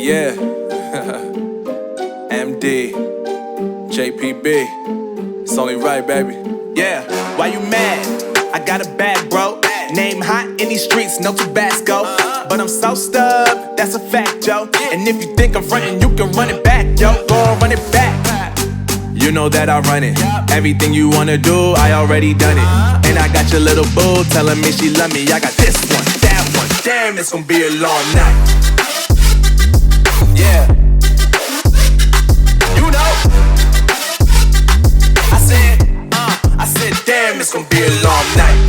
Yeah. MD, JPB, it's only right, baby. Yeah, why you mad? I got a bag, bro. Name hot in these streets, no Tabasco. But I'm so stubbed, that's a fact, yo. And if you think I'm frontin', you can run it back, yo. Go on, run it back. You know that I run it. Everything you wanna do, I already done it. And I got your little boo telling me she love me. I got this one, that one. Damn, it's gonna be a long night. Yeah. You know. I said, damn, it's gonna be a long night.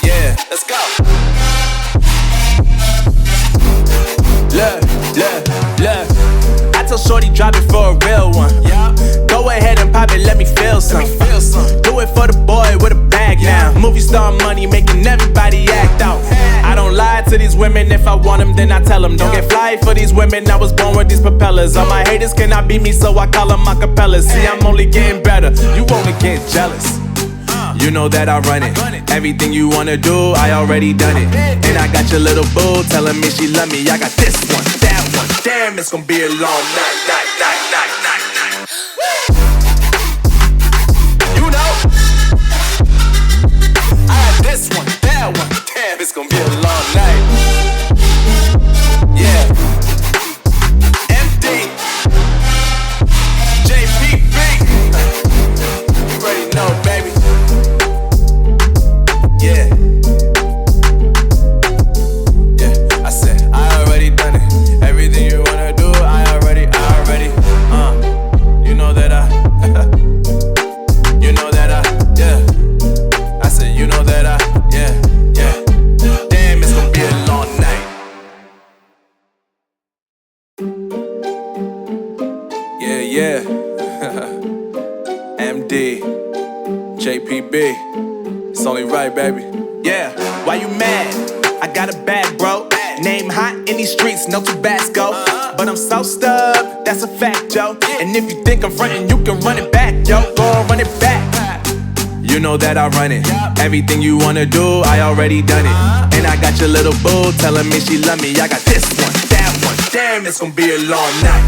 Yeah, let's go. Look. I told shorty drop it for a real one. Yeah. Go ahead and pop it, let me feel some. Do it for the boy with a bag now. Movie star money making everybody act out. I don't lie to these women, if I want them then I tell them. Don't get fly for these women, I was born with these propellers. All my haters cannot beat me, so I call them acapellas. See, I'm only getting better, you only get jealous. You know that I run it. Everything you wanna do, I already done it. And I got your little boo telling me she love me. I got this one, that one. Damn, it's gonna be a long night. You know, I got this one, that one. Damn, it's gonna be a long night. Yeah. MD, JPB. You already know, baby. Yeah, I said, I already done it. Everything you wanna do, I already, you know that you know that yeah. I said, you know that yeah. Damn, it's gonna be a long night. Yeah. MD, JPB. It's only right, baby. Yeah, why you mad? I got a bag, bro. Name hot in these streets, no Tabasco. But I'm so stubbed, that's a fact, yo. And if you think I'm frontin', you can run it back, yo. Go on, run it back. You know that I run it. Everything you wanna do, I already done it. And I got your little boo telling me she love me. I got this one, that one. Damn, it's gonna be a long night.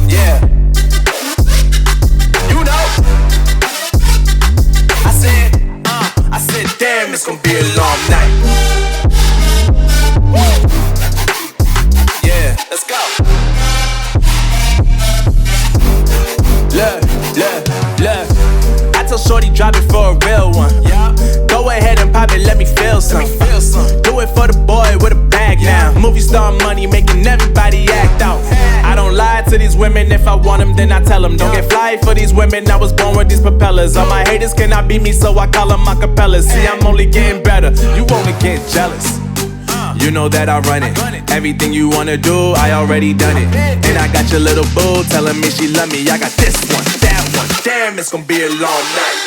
Yeah. You know. I said, damn, it's gonna be a long night. Yeah, let's go. Look. I told shorty drop it for a real one. Yeah. Go ahead and pop it, let me feel some. Do it for the boy with a bag now. Movie star money making everybody act out. I don't lie to these women, if I want them then I tell them. Don't get fly for these women, I was born with these propellers. All my haters cannot beat me, so I call them acapellas. See, I'm only getting better, you only get jealous. You know that I run it. Everything you wanna do, I already done it. And I got your little boo telling me she love me. I got this one, that one. Damn, it's gonna be a long night.